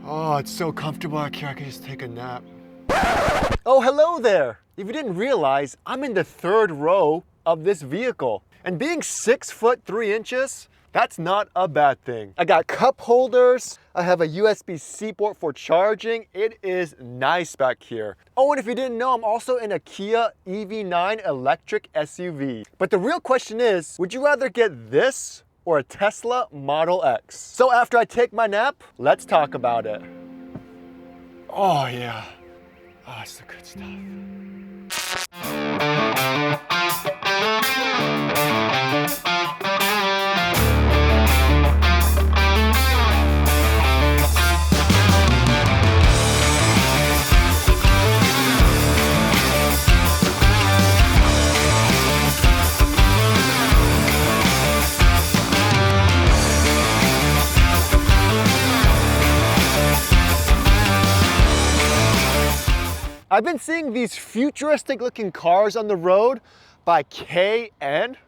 Oh, it's so comfortable out here, I can just take a nap. Oh, hello there. If you didn't realize, I'm in the third row of this vehicle. And being 6'3", that's not a bad thing. I got cup holders. I have a USB-C port for charging. It is nice back here. Oh, and if you didn't know, I'm also in a Kia EV9 electric SUV. But the real question is, would you rather get this or a Tesla Model X? So after I take my nap, let's talk about it. Oh yeah. Oh, it's the good stuff. I've been seeing these futuristic looking cars on the road by KN.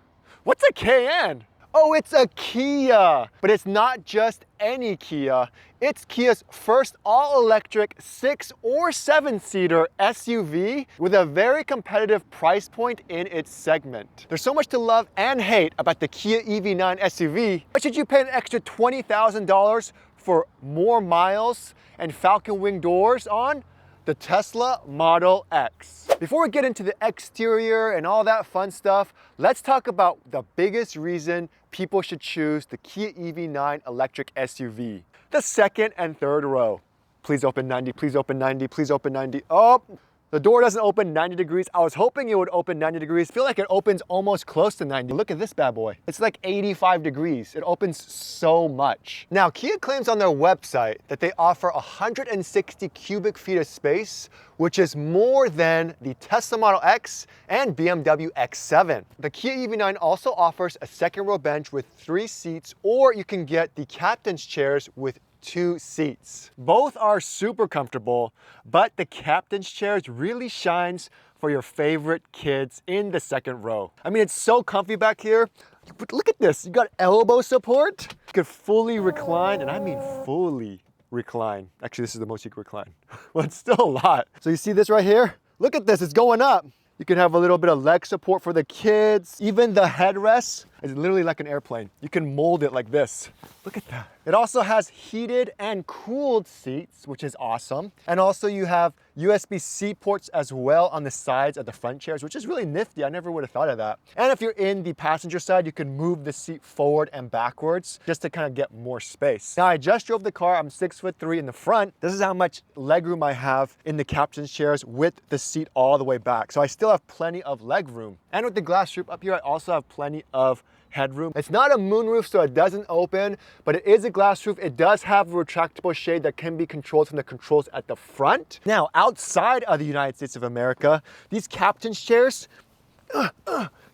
What's a KN? Oh, it's a Kia. But it's not just any Kia. It's Kia's first all-electric 6 or 7-seater SUV with a very competitive price point in its segment. There's so much to love and hate about the Kia EV9 SUV, but should you pay an extra $20,000 for more miles and Falcon Wing doors on the Tesla Model X? Before we get into the exterior and all that fun stuff, let's talk about the biggest reason people should choose the Kia EV9 electric SUV. The second and third row. Please open 90, please open 90, please open 90. Oh, the door doesn't open 90 degrees. I was hoping it would open 90 degrees. Feel like it opens almost close to 90. Look at this bad boy. It's like 85 degrees. It opens so much. Now, Kia claims on their website that they offer 160 cubic feet of space, which is more than the Tesla Model X and BMW X7. The Kia EV9 also offers a second row bench with 3 seats, or you can get the captain's chairs with 2 seats. Both are super comfortable, but the captain's chairs really shines for your favorite kids in the second row. I mean, it's so comfy back here. But look at this, you got elbow support. You could fully recline, and I mean fully recline. Actually, this is the most you can recline. Well, it's still a lot. So you see this right here? Look at this, it's going up. You can have a little bit of leg support for the kids. Even the headrest is literally like an airplane. You can mold it like this. Look at that. It also has heated and cooled seats, which is awesome. And also you have USB-C ports as well on the sides of the front chairs, which is really nifty. I never would have thought of that. And if you're in the passenger side, you can move the seat forward and backwards just to kind of get more space. Now, I just drove the car. I'm 6'3" in the front. This is how much legroom I have in the captain's chairs with the seat all the way back. So I still have plenty of leg room. And with the glass roof up here, I also have plenty of headroom. It's not a moonroof, so it doesn't open, but it is a glass roof. It does have a retractable shade that can be controlled from the controls at the front. Now, outside of the United States of America, these captain's chairs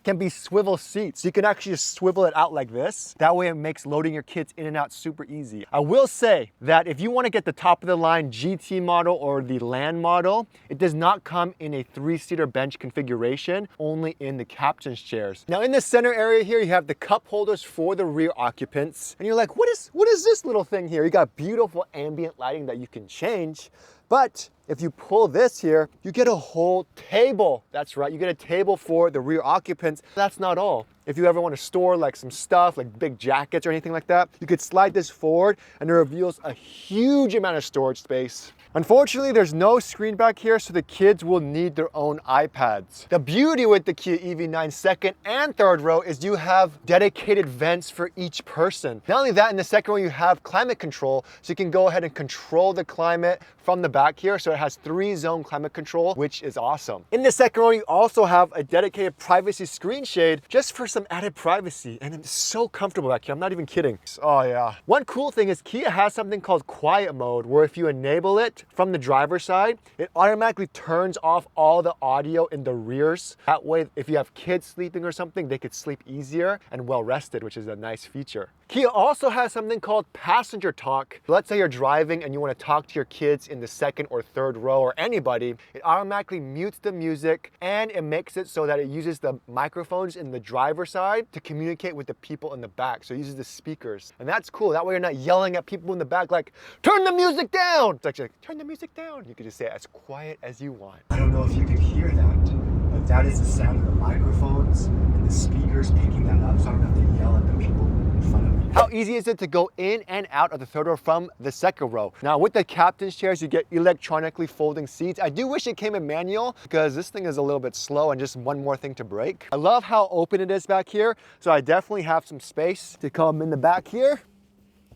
can be swivel seats. You can actually just swivel it out like this. That way it makes loading your kids in and out super easy. I will say that if you want to get the top of the line GT model or the Land model, it does not come in a 3-seater bench configuration, only in the captain's chairs. Now in the center area here, you have the cup holders for the rear occupants. And you're like, what is this little thing here? You got beautiful ambient lighting that you can change. But if you pull this here, you get a whole table. That's right, you get a table for the rear occupants. That's not all. If you ever want to store like some stuff, like big jackets or anything like that, you could slide this forward and it reveals a huge amount of storage space. Unfortunately, there's no screen back here, so the kids will need their own iPads. The beauty with the Kia EV9 second and third row is you have dedicated vents for each person. Not only that, in the second row, you have climate control, so you can go ahead and control the climate from the back here. So it has 3-zone climate control, which is awesome. In the second row, you also have a dedicated privacy screen shade just for some added privacy. And it's so comfortable back here. I'm not even kidding. Oh yeah. One cool thing is Kia has something called quiet mode, where if you enable it, fact, from the driver's side, it automatically turns off all the audio in the rears. That way, if you have kids sleeping or something, they could sleep easier and well rested, which is a nice feature. Kia also has something called passenger talk. Let's say you're driving and you want to talk to your kids in the second or third row or anybody, it automatically mutes the music and it makes it so that it uses the microphones in the driver's side to communicate with the people in the back. So it uses the speakers. And that's cool. That way you're not yelling at people in the back like, turn the music down. It's actually like, turn the music down. You can just say it as quiet as you want. I don't know if you can hear that, but that is the sound of the microphones and the speakers picking that up, so I don't have to yell at the people in front of me. How easy is it to go in and out of the third row from the second row? Now with the captain's chairs, you get electronically folding seats. I do wish it came in manual because this thing is a little bit slow and just one more thing to break. I love how open it is back here. So I definitely have some space to come in the back here.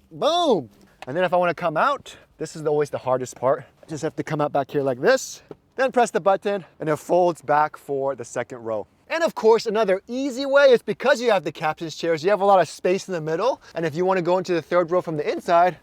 Boom. And then if I want to come out, this is always the hardest part. I just have to come out back here like this, then press the button and it folds back for the second row. And of course, another easy way is because you have the captain's chairs, you have a lot of space in the middle. And if you want to go into the third row from the inside,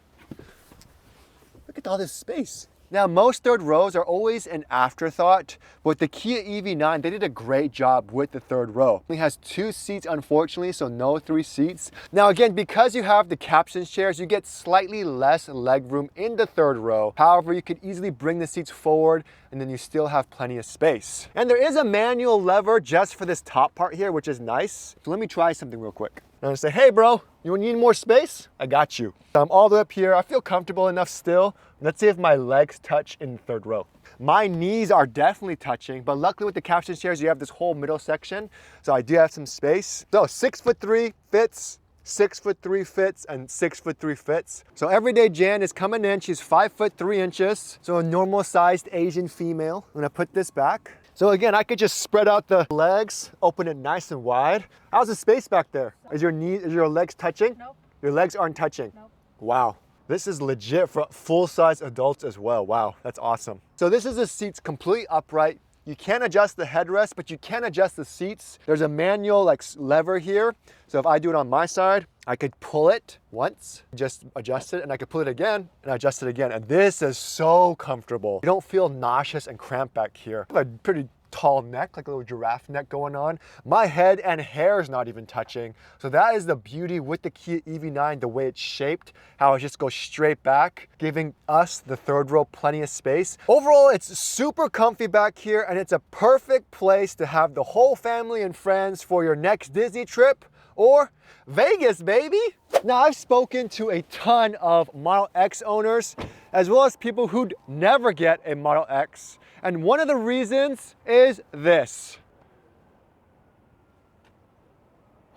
look at all this space. Now, most third rows are always an afterthought, but with the Kia EV9, they did a great job with the third row. It has 2 seats, unfortunately, so no 3 seats. Now, again, because you have the captain's chairs, you get slightly less legroom in the third row. However, you could easily bring the seats forward and then you still have plenty of space. And there is a manual lever just for this top part here, which is nice. So let me try something real quick. I'm gonna say, hey bro, you need more space? I got you. I'm all the way up here. I feel comfortable enough still. Let's see if my legs touch in the third row. My knees are definitely touching, but luckily with the captain's chairs, you have this whole middle section. So I do have some space. So 6'3" fits, 6'3" fits, and 6'3" fits. So everyday Jan is coming in. She's 5'3", so a normal sized Asian female. I'm gonna put this back. So again, I could just spread out the legs, open it nice and wide. How's the space back there? Is your legs touching? Nope. Your legs aren't touching? Nope. Wow. This is legit for full-size adults as well. Wow, that's awesome. So this is the seats completely upright. You can't adjust the headrest, but you can adjust the seats. There's a manual lever here. So if I do it on my side, I could pull it once, just adjust it, and I could pull it again and adjust it again. And this is so comfortable. You don't feel nauseous and cramped back here. I have a pretty tall neck, like a little giraffe neck going on. My head and hair is not even touching. So that is the beauty with the Kia EV9, the way it's shaped, how it just goes straight back, giving us, the third row, plenty of space. Overall, it's super comfy back here, and it's a perfect place to have the whole family and friends for your next Disney trip or Vegas, baby. Now, I've spoken to a ton of Model X owners, as well as people who'd never get a Model X. And one of the reasons is this.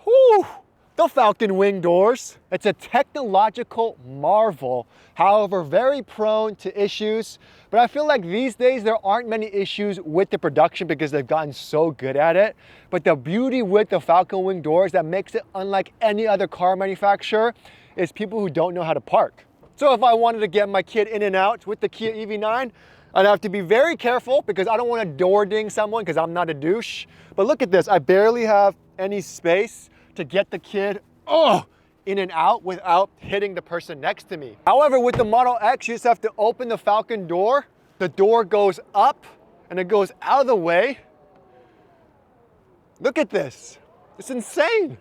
Whew, the Falcon Wing doors. It's a technological marvel, however, very prone to issues. But I feel like these days there aren't many issues with the production because they've gotten so good at it. But the beauty with the Falcon Wing doors that makes it unlike any other car manufacturer is people who don't know how to park. So if I wanted to get my kid in and out with the Kia EV9, I'd have to be very careful because I don't want to door ding someone because I'm not a douche. But look at this, I barely have any space to get the kid in and out without hitting the person next to me. However, with the Model X, you just have to open the Falcon door. The door goes up and it goes out of the way. Look at this, it's insane.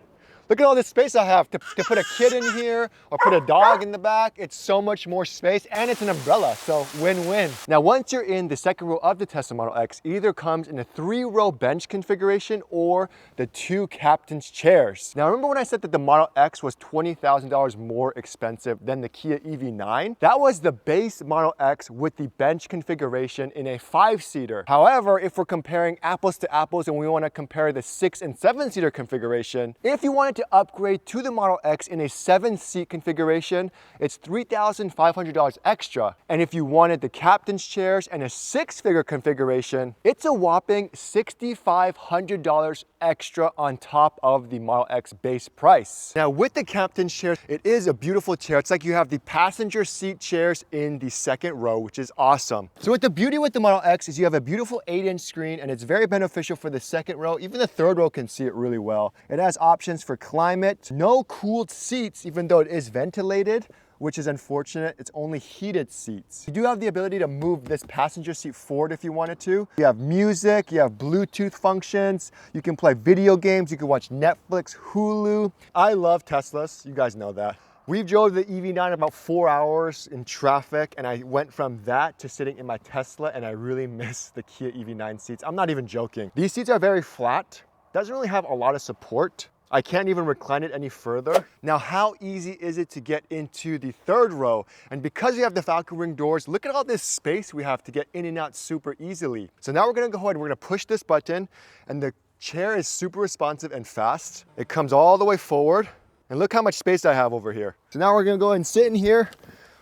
Look at all this space I have to put a kid in here or put a dog in the back. It's so much more space and it's an umbrella, so win-win. Now, once you're in the second row of the Tesla Model X, either comes in a 3-row bench configuration or the 2 captain's chairs. Now, remember when I said that the Model X was $20,000 more expensive than the Kia EV9? That was the base Model X with the bench configuration in a 5-seater. However, if we're comparing apples to apples and we want to compare the 6- and 7-seater configuration, if you wanted to upgrade to the Model X in a 7-seat configuration, it's $3,500 extra. And if you wanted the captain's chairs and a 6-figure configuration, it's a whopping $6,500 extra on top of the Model X base price. Now, with the captain's chair, it is a beautiful chair. It's like you have the passenger seat chairs in the second row, which is awesome. So what the beauty with the Model X is you have a beautiful 8-inch screen, and it's very beneficial for the second row. Even the third row can see it really well. It has options for climate, no cooled seats, even though it is ventilated. which is unfortunate. It's only heated seats. You do have the ability to move this passenger seat forward if you wanted to. You have music, you have Bluetooth functions, you can play video games, you can watch Netflix, Hulu. I love Teslas, you guys know that. We drove the EV9 about 4 hours in traffic, and I went from that to sitting in my Tesla, and I really miss the Kia EV9 seats. I'm not even joking. These seats are very flat, doesn't really have a lot of support. I can't even recline it any further. Now, how easy is it to get into the third row? And because we have the Falcon Wing doors, look at all this space we have to get in and out super easily. So now we're gonna go ahead and we're gonna push this button, and the chair is super responsive and fast. It comes all the way forward. And look how much space I have over here. So now we're gonna go ahead and sit in here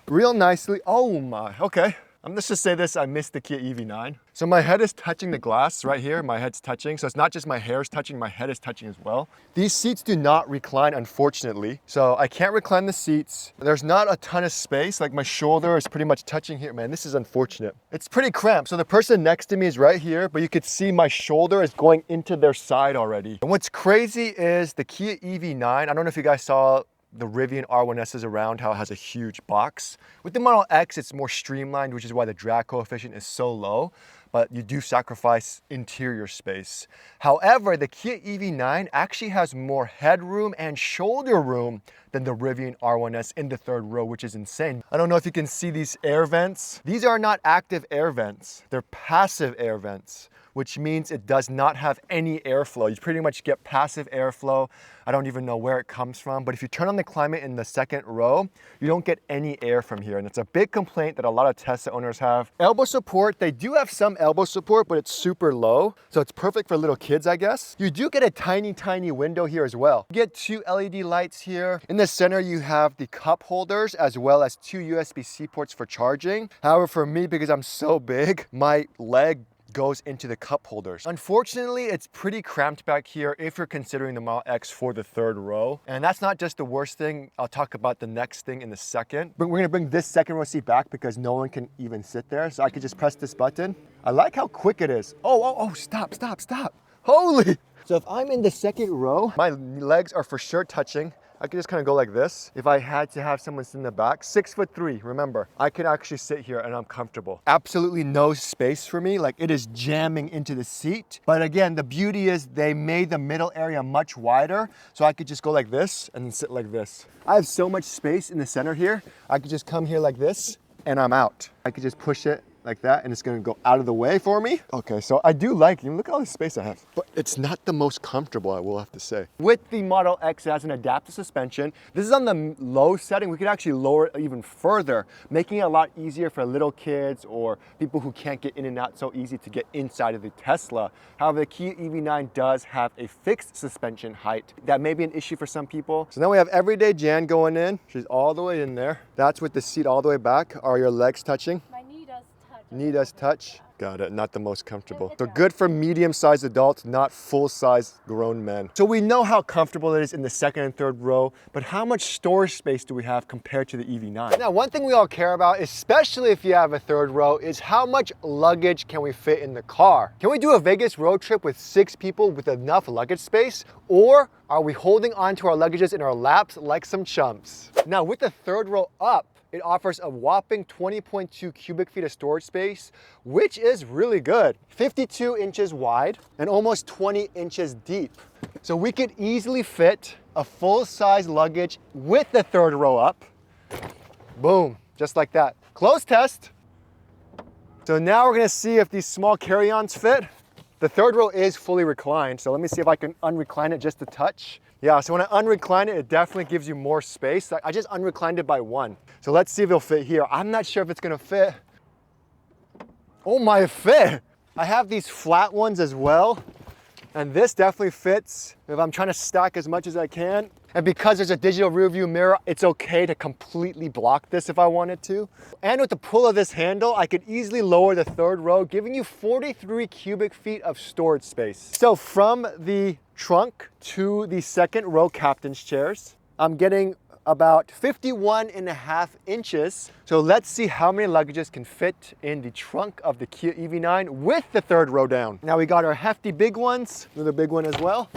real nicely. Oh my, okay. Let's just say this, I missed the Kia EV9. So my head is touching the glass right here. My head's touching. So it's not just my hair is touching, my head is touching as well. These seats do not recline, unfortunately. So I can't recline the seats. There's not a ton of space. Like my shoulder is pretty much touching here. Man, this is unfortunate. It's pretty cramped. So the person next to me is right here, but you could see my shoulder is going into their side already. And what's crazy is the Kia EV9, I don't know if you guys saw the Rivian R1S's around, how it has a huge box. With the Model X, it's more streamlined, which is why the drag coefficient is so low, but you do sacrifice interior space. However, the Kia EV9 actually has more headroom and shoulder room than the Rivian R1S in the third row, which is insane. I don't know if you can see these air vents. These are not active air vents, they're passive air vents, which means it does not have any airflow. You pretty much get passive airflow. I don't even know where it comes from, but if you turn on the climate in the second row, you don't get any air from here. And it's a big complaint that a lot of Tesla owners have. Elbow support, they do have some elbow support, but it's super low. So it's perfect for little kids, I guess. You do get a tiny, tiny window here as well. You get 2 LED lights here. In the center, you have the cup holders as well as 2 USB-C ports for charging. However, for me, because I'm so big, my leg goes into the cup holders. Unfortunately, it's pretty cramped back here if you're considering the Model X for the third row. And that's not just the worst thing. I'll talk about the next thing in a second. But we're gonna bring this second row seat back because no one can even sit there. So I could just press this button. I like how quick it is. Oh, stop. Holy! So if I'm in the second row, my legs are for sure touching. I could just kind of go like this. If I had to have someone sit in the back, 6'3", remember, I could actually sit here and I'm comfortable. Absolutely no space for me, like it is jamming into the seat. But again, the beauty is they made the middle area much wider, so I could just go like this and then sit like this. I have so much space in the center here. I could just come here like this and I'm out. I could just push it like that and it's gonna go out of the way for me. Okay, so I do like, look at all the space I have, but it's not the most comfortable, I will have to say. With the Model X, it has an adaptive suspension. This is on the low setting. We could actually lower it even further, making it a lot easier for little kids or people who can't get in and out so easy to get inside of the Tesla. However, the Kia EV9 does have a fixed suspension height. That may be an issue for some people. So now we have everyday Jan going in. She's all the way in there. That's with the seat all the way back. Are your legs touching? Knee does touch. Got it, not the most comfortable. So good for medium-sized adults, not full-size grown men. So we know how comfortable it is in the second and third row, but how much storage space do we have compared to the EV9? Now, one thing we all care about, especially if you have a third row, is how much luggage can we fit in the car? Can we do a Vegas road trip with 6 people with enough luggage space? Or are we holding onto our luggages in our laps like some chumps? Now, with the third row up, it offers a whopping 20.2 cubic feet of storage space, which is really good. 52 inches wide and almost 20 inches deep. So we could easily fit a full-size luggage with the third row up. Boom, just like that. Close test. So now we're gonna see if these small carry-ons fit. The third row is fully reclined, so let me see if I can unrecline it just a touch. Yeah, so when I unrecline it, it definitely gives you more space. I just unreclined it by 1. So let's see if it'll fit here. I'm not sure if it's gonna fit. Oh my, it fit. I have these flat ones as well, and this definitely fits if I'm trying to stack as much as I can. And because there's a digital rear view mirror, it's okay to completely block this if I wanted to. And with the pull of this handle, I could easily lower the third row, giving you 43 cubic feet of storage space. So from the trunk to the second row captain's chairs, I'm getting about 51.5 inches. So let's see how many luggages can fit in the trunk of the Kia EV9 with the third row down. Now we got our hefty big ones, another big one as well.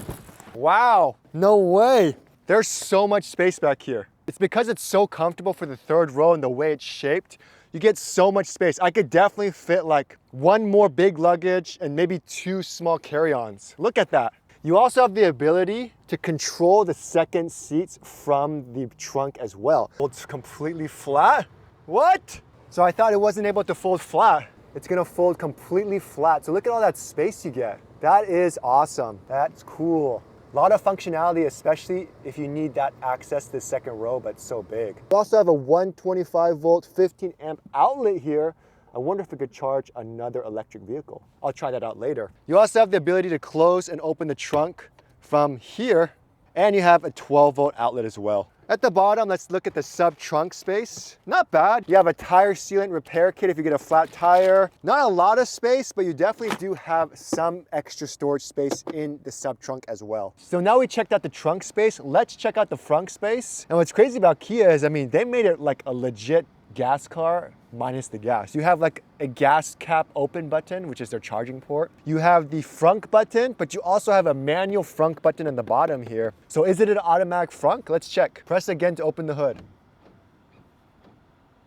Wow, no way. There's so much space back here. It's because it's so comfortable for the third row and the way it's shaped. You get so much space. I could definitely fit like one more big luggage and maybe 2 small carry-ons. Look at that. You also have the ability to control the second seats from the trunk as well. It's completely flat. What? So I thought it wasn't able to fold flat. It's gonna fold completely flat. So look at all that space you get. That is awesome. That's cool. A lot of functionality, especially if you need that access to the second row, but it's so big. We also have a 125 volt, 15 amp outlet here. I wonder if it could charge another electric vehicle. I'll try that out later. You also have the ability to close and open the trunk from here, and you have a 12 volt outlet as well. At the bottom, let's look at the sub trunk space. Not bad. You have a tire sealant repair kit if you get a flat tire. Not a lot of space, but you definitely do have some extra storage space in the sub trunk as well. So now we checked out the trunk space. Let's check out the front space. And what's crazy about Kia is, I mean, they made it like a legit gas car minus the gas. You have like a gas cap open button, which is their charging port. You have the frunk button, but you also have a manual frunk button in the bottom here. So is it an automatic frunk? Let's check. Press again to open the hood.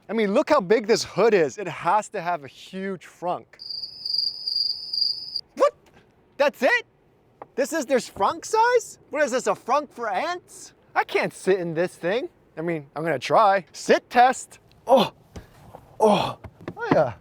I mean, look how big this hood is. It has to have a huge frunk. What? That's it? This is their frunk size? What is this, a frunk for ants? I can't sit in this thing. I mean, I'm gonna try. Sit test. Oh yeah,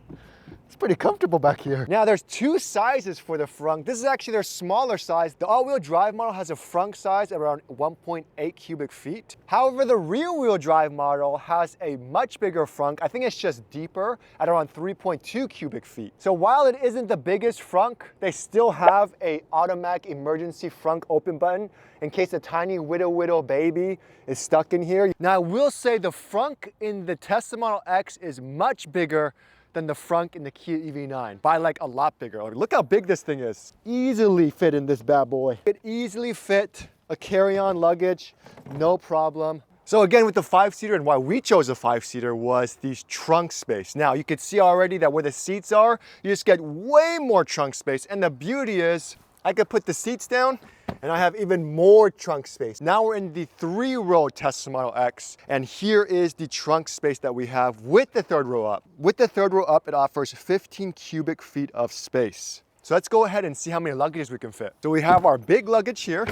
it's pretty comfortable back here. Now there's 2 sizes for the frunk. This is actually their smaller size. The all-wheel drive model has a frunk size around 1.8 cubic feet. However, the rear-wheel drive model has a much bigger frunk. I think it's just deeper at around 3.2 cubic feet. So while it isn't the biggest frunk, they still have a automatic emergency frunk open button in case a tiny whittle baby is stuck in here. Now I will say the frunk in the Tesla Model X is much bigger than the frunk in the Kia EV9, by like a lot bigger. Look how big this thing is. Easily fit in this bad boy. It easily fit a carry-on luggage, no problem. So again, with the 5-seater, and why we chose a 5-seater was the trunk space. Now you can see already that where the seats are, you just get way more trunk space. And the beauty is, I could put the seats down and I have even more trunk space. Now we're in the 3-row Tesla Model X, and here is the trunk space that we have with the third row up. With the third row up, it offers 15 cubic feet of space. So let's go ahead and see how many luggages we can fit. So we have our big luggage here.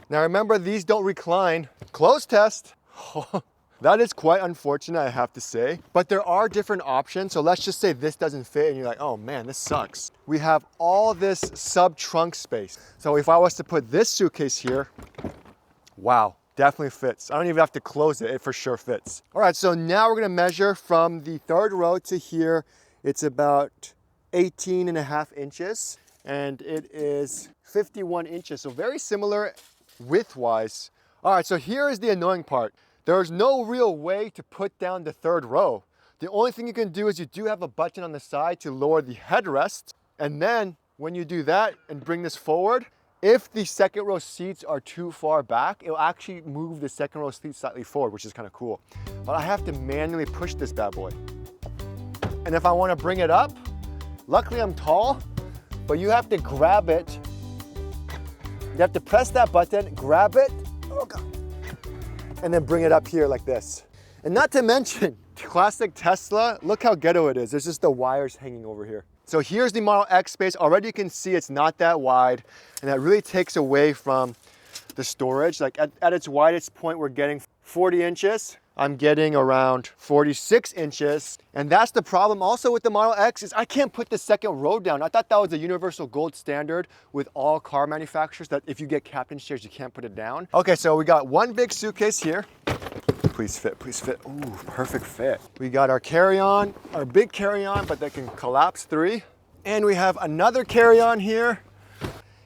Now remember, these don't recline. Close test. That is quite unfortunate, I have to say. But there are different options. So let's just say this doesn't fit and you're like, oh man, this sucks. We have all this sub trunk space. So if I was to put this suitcase here, wow, definitely fits. I don't even have to close it, it for sure fits. All right, so now we're gonna measure from the third row to here. It's about 18.5 inches and it is 51 inches. So very similar width-wise. All right, so here is the annoying part. There's no real way to put down the third row. The only thing you can do is you do have a button on the side to lower the headrest. And then when you do that and bring this forward, if the second row seats are too far back, it'll actually move the second row seats slightly forward, which is kind of cool. But I have to manually push this bad boy. And if I want to bring it up, luckily I'm tall, but you have to grab it. You have to press that button, grab it, oh God, and then bring it up here like this. And not to mention, classic Tesla, look how ghetto it is. There's just the wires hanging over here. So here's the Model X space. Already you can see it's not that wide, and that really takes away from the storage. Like at its widest point, we're getting 40 inches. I'm getting around 46 inches. And that's the problem also with the Model X is I can't put the second row down. I thought that was a universal gold standard with all car manufacturers that if you get captain's chairs, you can't put it down. Okay, so we got one big suitcase here. Please fit, please fit. Ooh, perfect fit. We got our carry-on, our big carry-on, but that can collapse 3. And we have another carry-on here.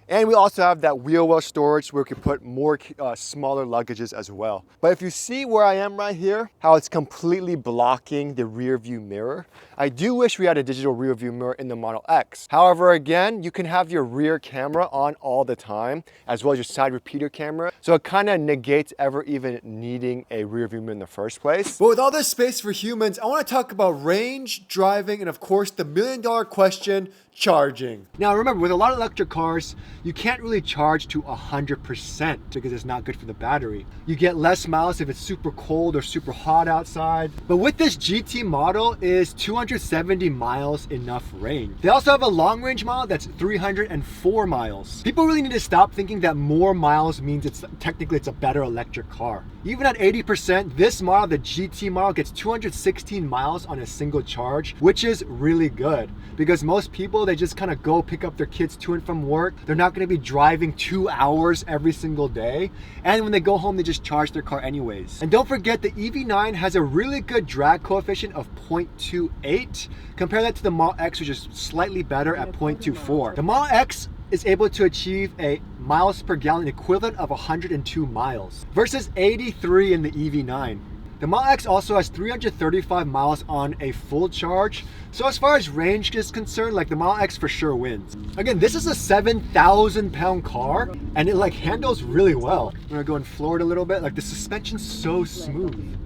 And we also have that wheel well storage where we can put more smaller luggages as well. But if you see where I am right here, how it's completely blocking the rear view mirror, I do wish we had a digital rear view mirror in the Model X. However, again, you can have your rear camera on all the time, as well as your side repeater camera. So it kind of negates ever even needing a rear view mirror in the first place. But with all this space for humans, I want to talk about range, driving, and of course, the $1 million question, charging. Now remember, with a lot of electric cars, you can't really charge to 100% because it's not good for the battery. You get less miles if it's super cold or super hot outside. But with this GT model, is 270 miles enough range? They also have a long range model that's 304 miles. People really need to stop thinking that more miles means technically it's a better electric car. Even at 80%, this model, the GT model, gets 216 miles on a single charge, which is really good because most people, they just kind of go pick up their kids to and from work. They're not going to be driving 2 hours every single day. And when they go home, they just charge their car anyways. And don't forget, the EV9 has a really good drag coefficient of 0.28. Compare that to the Model X, which is slightly better at 0.24. The Model X is able to achieve a miles per gallon equivalent of 102 miles versus 83 in the EV9. The Model X also has 335 miles on a full charge. So as far as range is concerned, like the Model X for sure wins. Again, this is a 7,000 pound car and it like handles really well. I'm gonna go and floor it a little bit. Like the suspension's so smooth.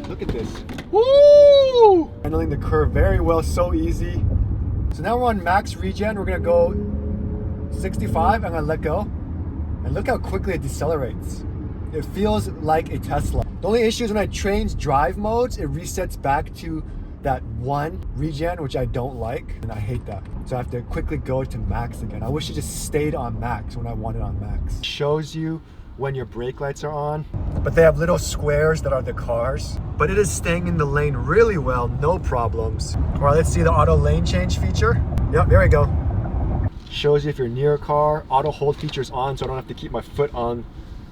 Look at this. Woo! Handling the curve very well, so easy. So now we're on max regen. We're gonna go 65, I'm gonna let go. And look how quickly it decelerates. It feels like a Tesla. The only issue is when I change drive modes, it resets back to that 1 regen, which I don't like, and I hate that. So I have to quickly go to max again. I wish it just stayed on max when I want it on max. It shows you when your brake lights are on, but they have little squares that are the cars. But it is staying in the lane really well, no problems. All right, let's see the auto lane change feature. Yep, there we go. Shows you if you're near a car. Auto hold features on, so I don't have to keep my foot on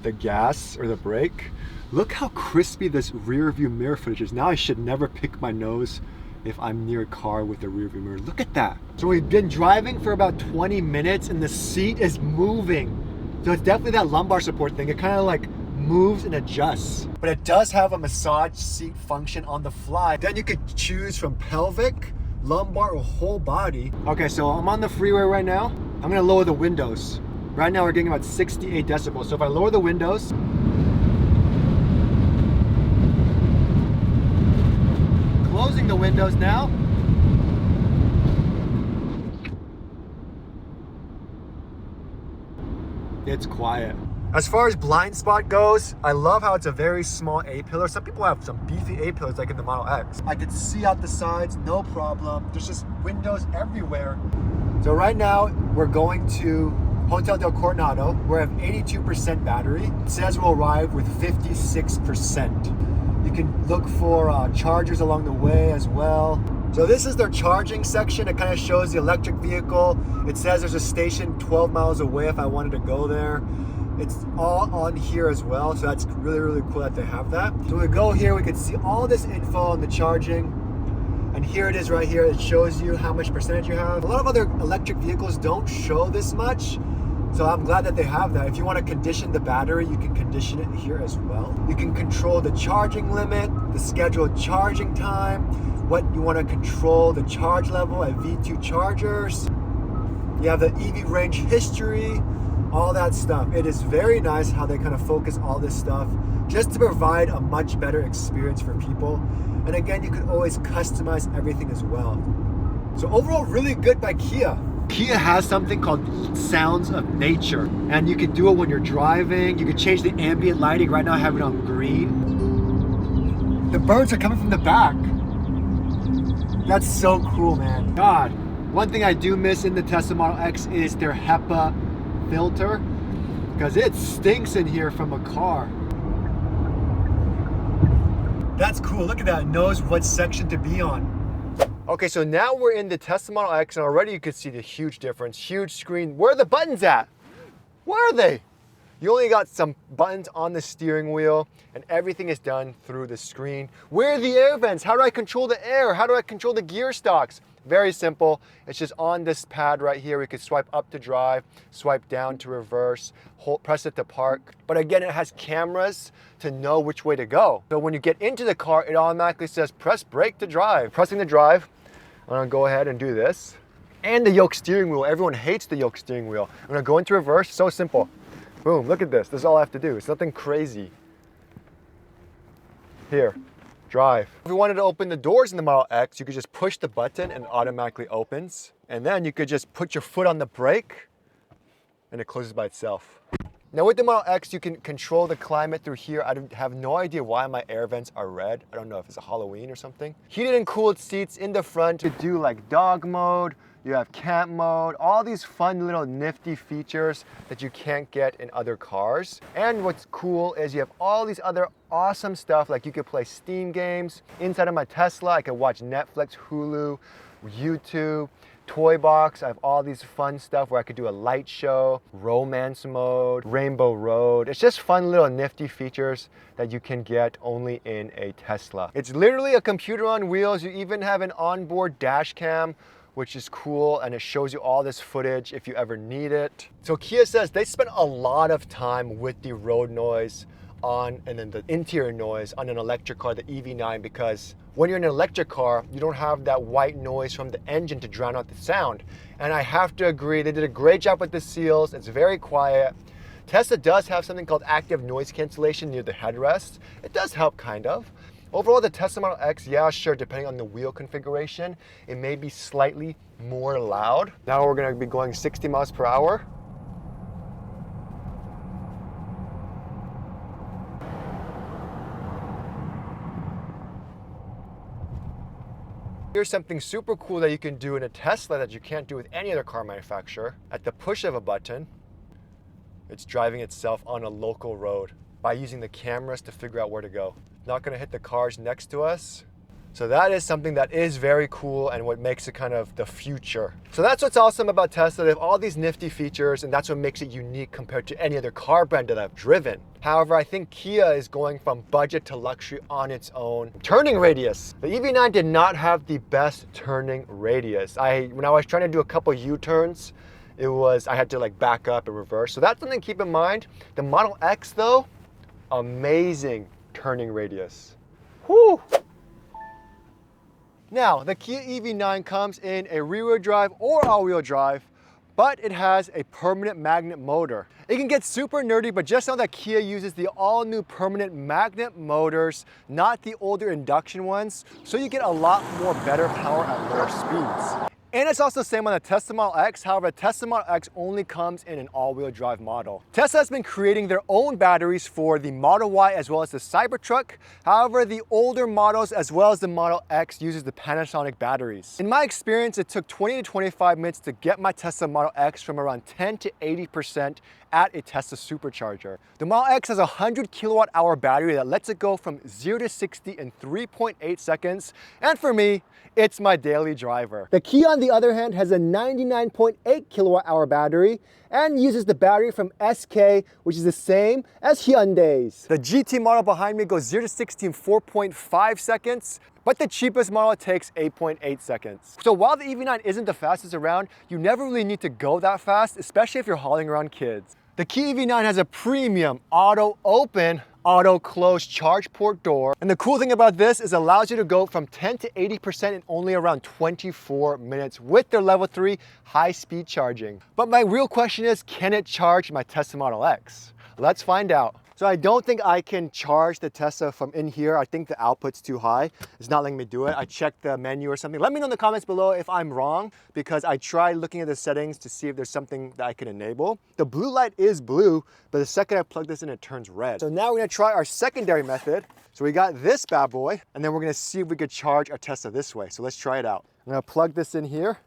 the gas or the brake. Look how crispy this rear view mirror footage is. Now I should never pick my nose if I'm near a car with a rear view mirror. Look at that. So we've been driving for about 20 minutes and the seat is moving. So it's definitely that lumbar support thing. It kind of like moves and adjusts. But it does have a massage seat function on the fly. Then you could choose from pelvic, lumbar, or whole body. Okay, so I'm on the freeway right now. I'm gonna lower the windows. Right now we're getting about 68 decibels. So if I lower the windows, closing the windows now. It's quiet. As far as blind spot goes, I love how it's a very small A-pillar. Some people have some beefy A-pillars like in the Model X. I could see out the sides, no problem. There's just windows everywhere. So right now we're going to Hotel del Coronado. We have 82% battery. It says we'll arrive with 56%. You can look for chargers along the way as well. So this is their charging section. It kind of shows the electric vehicle. It says there's a station 12 miles away if I wanted to go there. It's all on here as well. So that's really, really cool that they have that. So we go here, we can see all this info on the charging. And here it is right here. It shows you how much percentage you have. A lot of other electric vehicles don't show this much. So I'm glad that they have that. If you want to condition the battery, you can condition it here as well. You can control the charging limit, the scheduled charging time, what you want to control, the charge level at V2 chargers. You have the EV range history, all that stuff. It is very nice how they kind of focus all this stuff just to provide a much better experience for people. And again, you can always customize everything as well. So overall, really good by Kia. Kia has something called Sounds of Nature, and you can do it when you're driving. You can change the ambient lighting. Right now I have it on green. The birds are coming from the back. That's so cool, man. God, one thing I do miss in the Tesla Model X is their HEPA filter, because it stinks in here from a car. That's cool. Look at that. It knows what section to be on. Okay, so now we're in the Tesla Model X, and already you can see the huge difference. Huge screen. Where are the buttons at? Where are they? You only got some buttons on the steering wheel, and everything is done through the screen. Where are the air vents? How do I control the air? How do I control the gear stocks? Very simple. It's just on this pad right here. We could swipe up to drive, swipe down to reverse, press it to park. But again, it has cameras to know which way to go. So when you get into the car, it automatically says, press brake to drive. Pressing the drive, I'm gonna go ahead and do this. And the yoke steering wheel. Everyone hates the yoke steering wheel. I'm gonna go into reverse, so simple. Boom, look at this. This is all I have to do. It's nothing crazy. Here, drive. If you wanted to open the doors in the Model X, you could just push the button and it automatically opens. And then you could just put your foot on the brake and it closes by itself. Now with the Model X, you can control the climate through here. I have no idea why my air vents are red. I don't know if it's a Halloween or something. Heated and cooled seats in the front. You could do like dog mode, you have camp mode, all these fun little nifty features that you can't get in other cars. And what's cool is you have all these other awesome stuff, like you could play Steam games. Inside of my Tesla, I could watch Netflix, Hulu, YouTube, Toy Box. I have all these fun stuff where I could do a light show, romance mode, rainbow road. It's just fun little nifty features that you can get only in a Tesla. It's literally a computer on wheels. You even have an onboard dash cam, which is cool, and it shows you all this footage if you ever need it. So Kia says they spent a lot of time with the road noise on and then the interior noise on an electric car, the EV9, because when you're in an electric car, you don't have that white noise from the engine to drown out the sound. And I have to agree, they did a great job with the seals. It's very quiet. Tesla does have something called active noise cancellation near the headrest. It does help, kind of. Overall, the Tesla Model X, yeah, sure, depending on the wheel configuration, it may be slightly more loud. Now we're gonna be going 60 miles per hour. Here's something super cool that you can do in a Tesla that you can't do with any other car manufacturer. At the push of a button, it's driving itself on a local road by using the cameras to figure out where to go. Not gonna hit the cars next to us. So that is something that is very cool and what makes it kind of the future. So that's what's awesome about Tesla. They have all these nifty features and that's what makes it unique compared to any other car brand that I've driven. However, I think Kia is going from budget to luxury on its own. Turning radius. The EV9 did not have the best turning radius. When I was trying to do a couple U-turns, I had to like back up and reverse. So that's something to keep in mind. The Model X though, amazing turning radius. Whew. Now, the Kia EV9 comes in a rear-wheel drive or all-wheel drive, but it has a permanent magnet motor. It can get super nerdy, but just know that Kia uses the all-new permanent magnet motors, not the older induction ones, so you get a lot more better power at lower speeds. And it's also the same on the Tesla Model X. However, the Tesla Model X only comes in an all-wheel drive model. Tesla has been creating their own batteries for the Model Y as well as the Cybertruck. However, the older models as well as the Model X uses the Panasonic batteries. In my experience, it took 20 to 25 minutes to get my Tesla Model X from around 10 to 80% at a Tesla supercharger. The Model X has a 100 kilowatt hour battery that lets it go from 0 to 60 in 3.8 seconds. And for me, it's my daily driver. The Kia, on the other hand, has a 99.8 kilowatt hour battery and uses the battery from SK, which is the same as Hyundai's. The GT model behind me goes 0 to 60 in 4.5 seconds, but the cheapest model takes 8.8 seconds. So while the EV9 isn't the fastest around, you never really need to go that fast, especially if you're hauling around kids. The Kia EV9 has a premium auto open, auto close charge port door. And the cool thing about this is it allows you to go from 10 to 80% in only around 24 minutes with their level 3 high speed charging. But my real question is, can it charge my Tesla Model X? Let's find out. So I don't think I can charge the Tesla from in here. I think the output's too high. It's not letting me do it. I checked the menu or something. Let me know in the comments below if I'm wrong, because I tried looking at the settings to see if there's something that I can enable. The blue light is blue, but the second I plug this in, it turns red. So now we're gonna try our secondary method. So we got this bad boy, and then we're gonna see if we could charge our Tesla this way. So let's try it out. I'm gonna plug this in here.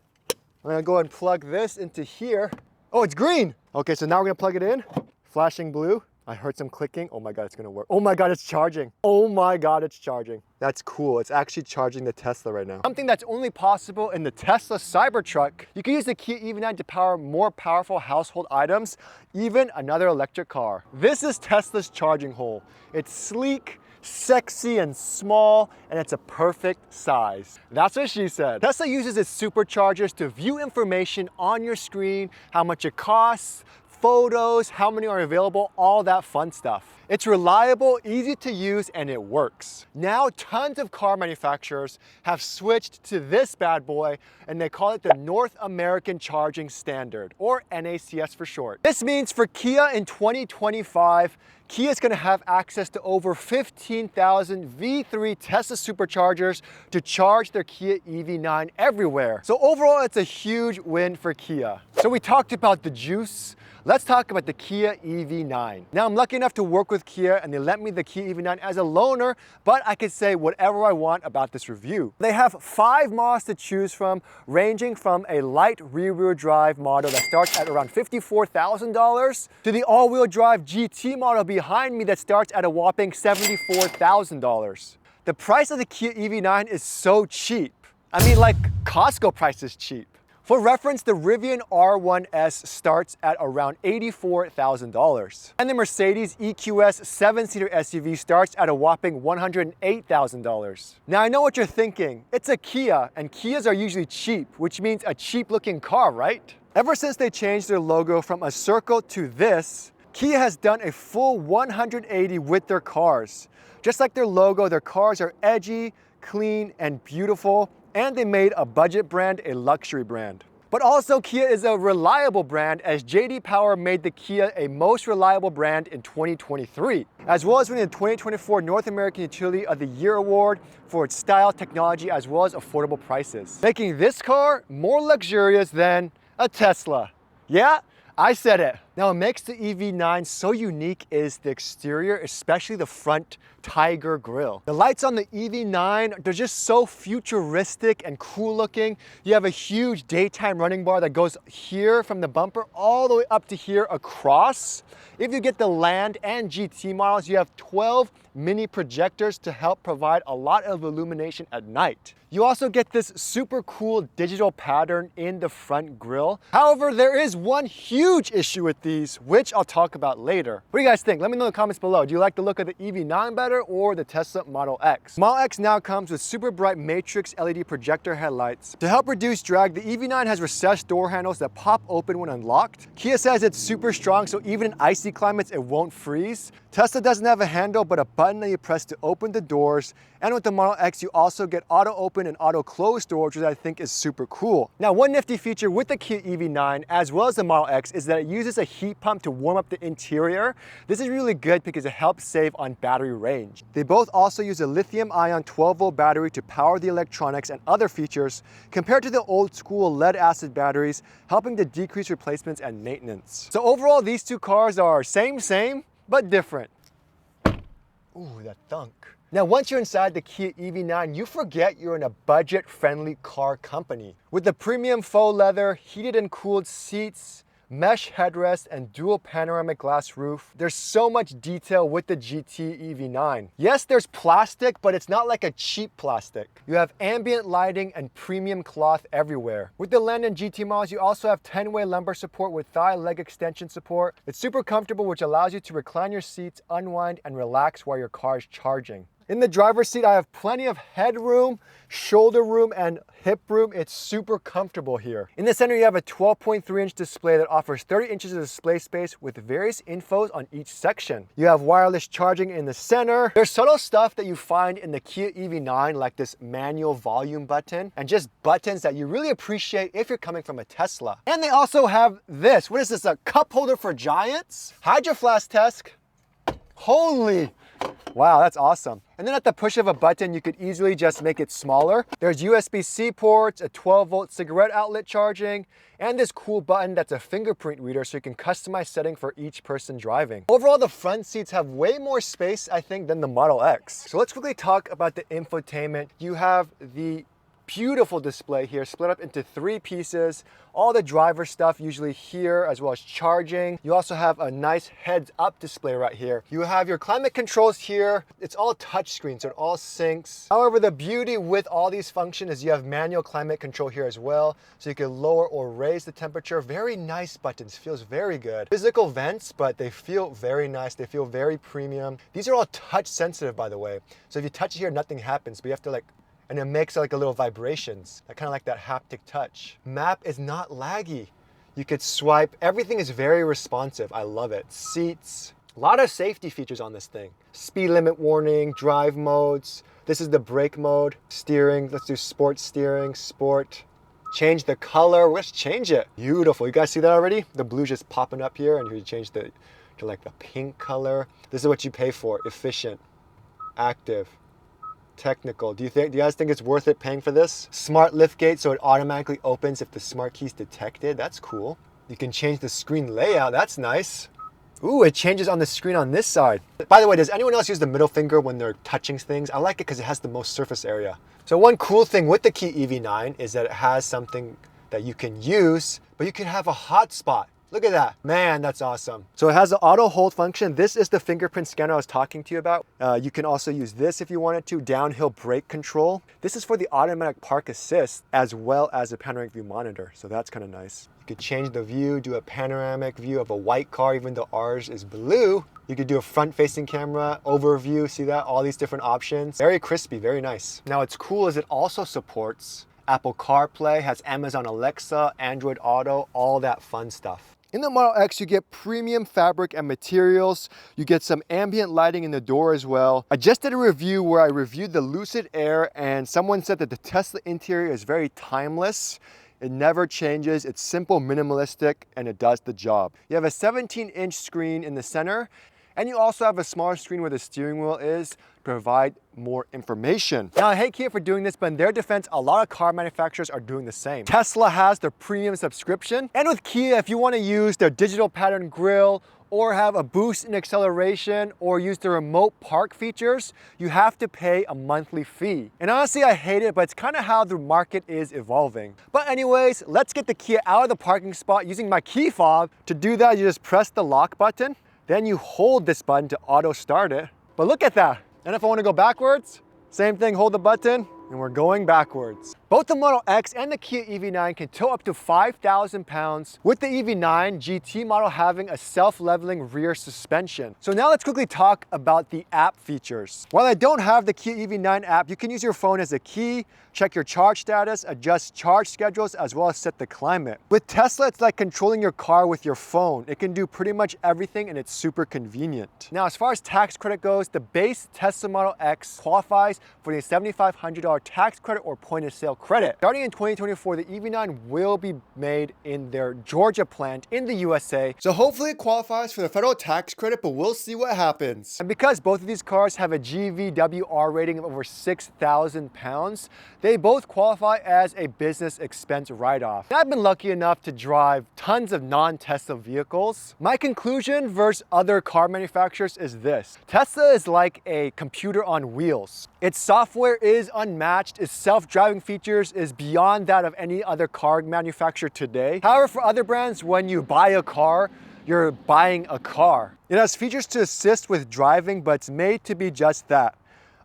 I'm gonna go ahead and plug this into here. Oh, it's green. Okay, so now we're gonna plug it in. Flashing blue. I heard some clicking. Oh my God, it's gonna work. Oh my God, it's charging. Oh my God, it's charging. That's cool. It's actually charging the Tesla right now. Something that's only possible in the Tesla Cybertruck. You can use the Kia EV9 to power more powerful household items, even another electric car. This is Tesla's charging hole. It's sleek, sexy and small, and it's a perfect size. That's what she said. Tesla uses its superchargers to view information on your screen, how much it costs, photos, how many are available, all that fun stuff. It's reliable, easy to use, and it works. Now, tons of car manufacturers have switched to this bad boy, and they call it the North American Charging Standard, or NACS for short. This means for Kia in 2025, Kia is going to have access to over 15,000 V3 Tesla superchargers to charge their Kia EV9 everywhere. So overall, it's a huge win for Kia. So we talked about the juice. Let's talk about the Kia EV9. Now, I'm lucky enough to work with Kia, and they lent me the Kia EV9 as a loaner, but I can say whatever I want about this review. They have 5 models to choose from, ranging from a light rear-wheel drive model that starts at around $54,000 to the all-wheel drive GT model behind me that starts at a whopping $74,000. The price of the Kia EV9 is so cheap. I mean, like Costco price is cheap. For reference, the Rivian R1S starts at around $84,000. And the Mercedes EQS 7-seater SUV starts at a whopping $108,000. Now, I know what you're thinking. It's a Kia, and Kias are usually cheap, which means a cheap-looking car, right? Ever since they changed their logo from a circle to this, Kia has done a full 180 with their cars. Just like their logo, their cars are edgy, clean, and beautiful, and they made a budget brand a luxury brand. But also, Kia is a reliable brand, as J.D. Power made the Kia a most reliable brand in 2023, as well as winning the 2024 North American Utility of the Year award for its style, technology, as well as affordable prices, making this car more luxurious than a Tesla. Yeah, I said it. Now, what makes the EV9 so unique is the exterior, especially the front Tiger grille. The lights on the EV9, they're just so futuristic and cool looking. You have a huge daytime running bar that goes here from the bumper all the way up to here across. If you get the Land and GT models, you have 12 mini projectors to help provide a lot of illumination at night. You also get this super cool digital pattern in the front grille. However, there is one huge issue with these, which I'll talk about later. What do you guys think? Let me know in the comments below. Do you like the look of the EV9 better or the Tesla Model X? Model X now comes with super bright matrix LED projector headlights. To help reduce drag, the EV9 has recessed door handles that pop open when unlocked. Kia says it's super strong, so even in icy climates, it won't freeze. Tesla doesn't have a handle, but a button that you press to open the doors. And with the Model X, you also get auto open and auto close doors, which I think is super cool. Now, one nifty feature with the Kia EV9, as well as the Model X, is that it uses a heat pump to warm up the interior. This is really good because it helps save on battery range. They both also use a lithium-ion 12-volt battery to power the electronics and other features, compared to the old school lead-acid batteries, helping to decrease replacements and maintenance. So overall, these two cars are same, but different. Ooh, that thunk. Now, once you're inside the Kia EV9, you forget you're in a budget-friendly car company. With the premium faux leather, heated and cooled seats, mesh headrest, and dual panoramic glass roof, there's so much detail with the GT EV9. Yes, there's plastic, but it's not like a cheap plastic. You have ambient lighting and premium cloth everywhere. With the Land and GT models, you also have 10-way lumbar support with thigh leg extension support. It's super comfortable, which allows you to recline your seats, unwind, and relax while your car is charging. In the driver's seat, I have plenty of headroom, shoulder room, and hip room. It's super comfortable here. In the center, you have a 12.3-inch display that offers 30 inches of display space with various infos on each section. You have wireless charging in the center. There's subtle stuff that you find in the Kia EV9, like this manual volume button, and just buttons that you really appreciate if you're coming from a Tesla. And they also have this. What is this, a cup holder for giants? Hydro flask test. Holy, wow, that's awesome. And then at the push of a button, you could easily just make it smaller. There's USB-C ports, a 12-volt cigarette outlet charging, and this cool button that's a fingerprint reader so you can customize setting for each person driving. Overall, the front seats have way more space, I think, than the Model X. So let's quickly talk about the infotainment. You have the beautiful display here, split up into 3 pieces. All the driver stuff usually here, as well as charging. You also have a nice heads-up display right here. You have your climate controls here. It's all touchscreen, so it all syncs. However, the beauty with all these functions is you have manual climate control here as well, so you can lower or raise the temperature. Very nice buttons, feels very good. Physical vents, but they feel very nice. They feel very premium. These are all touch sensitive, by the way. So if you touch it here, nothing happens, but you have to and it makes like a little vibrations, kind of like that haptic touch. Map is not laggy. You could swipe. Everything is very responsive. I love it. Seats. A lot of safety features on this thing. Speed limit warning, drive modes. This is the brake mode. Steering. Let's do sport steering, sport. Change the color. Let's change it. Beautiful. You guys see that already? The blue's just popping up here, and you change the to like the pink color. This is what you pay for. Efficient, active, technical. Do you guys think it's worth it paying for this? Smart liftgate, so it automatically opens if the smart key's detected. That's cool. You can change the screen layout. That's nice. Ooh, it changes on the screen on this side. By the way, does anyone else use the middle finger when they're touching things? I like it because it has the most surface area. So one cool thing with the Kia EV9 is that it has something that you can use, but you can have a hotspot. Look at that. Man, that's awesome. So it has the auto hold function. This is the fingerprint scanner I was talking to you about. You can also use this if you wanted to, downhill brake control. This is for the automatic park assist as well as a panoramic view monitor. So that's kind of nice. You could change the view, do a panoramic view of a white car, even though ours is blue. You could do a front-facing camera, overview, see that? All these different options. Very crispy, very nice. Now what's cool is it also supports Apple CarPlay, has Amazon Alexa, Android Auto, all that fun stuff. In the Model X, you get premium fabric and materials. You get some ambient lighting in the door as well. I just did a review where I reviewed the Lucid Air, and someone said that the Tesla interior is very timeless. It never changes, it's simple, minimalistic, and it does the job. You have a 17-inch screen in the center, and you also have a smaller screen where the steering wheel is to provide more information. Now, I hate Kia for doing this, but in their defense, a lot of car manufacturers are doing the same. Tesla has their premium subscription, and with Kia, if you want to use their digital pattern grille or have a boost in acceleration or use the remote park features, you have to pay a monthly fee. And honestly, I hate it, but it's kind of how the market is evolving. But anyways, let's get the Kia out of the parking spot using my key fob. To do that, you just press the lock button, then you hold this button to auto start it. But look at that. And if I want to go backwards, same thing, hold the button, and we're going backwards. Both the Model X and the Kia EV9 can tow up to 5,000 pounds, with the EV9 GT model having a self-leveling rear suspension. So now let's quickly talk about the app features. While I don't have the Kia EV9 app, you can use your phone as a key, check your charge status, adjust charge schedules, as well as set the climate. With Tesla, it's like controlling your car with your phone. It can do pretty much everything, and it's super convenient. Now, as far as tax credit goes, the base Tesla Model X qualifies for the $7,500 tax credit or point of sale credit. Starting in 2024, the EV9 will be made in their Georgia plant in the USA. So hopefully it qualifies for the federal tax credit, but we'll see what happens. And because both of these cars have a GVWR rating of over 6,000 pounds, they both qualify as a business expense write-off. I've been lucky enough to drive tons of non-Tesla vehicles. My conclusion versus other car manufacturers is this. Tesla is like a computer on wheels. Its software is unmatched, its self-driving features is beyond that of any other car manufacturer today. However, for other brands, when you buy a car, you're buying a car. It has features to assist with driving, but it's made to be just that.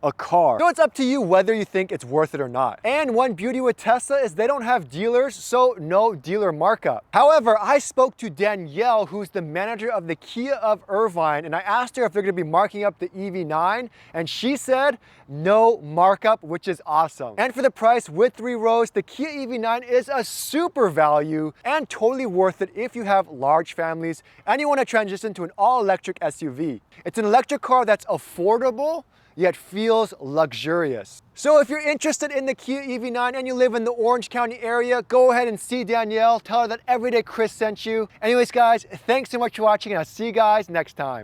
A car. So it's up to you whether you think it's worth it or not. And one beauty with Tesla is they don't have dealers, so no dealer markup. However, I spoke to Danielle, who's the manager of the Kia of Irvine, and I asked her if they're gonna be marking up the EV9, and she said no markup, which is awesome. And for the price with 3 rows, the Kia EV9 is a super value and totally worth it if you have large families and you want to transition to an all-electric SUV. It's an electric car that's affordable, yet feels luxurious. So if you're interested in the Kia EV9 and you live in the Orange County area, go ahead and see Danielle. Tell her that Everyday Chris sent you. Anyways, guys, thanks so much for watching, and I'll see you guys next time.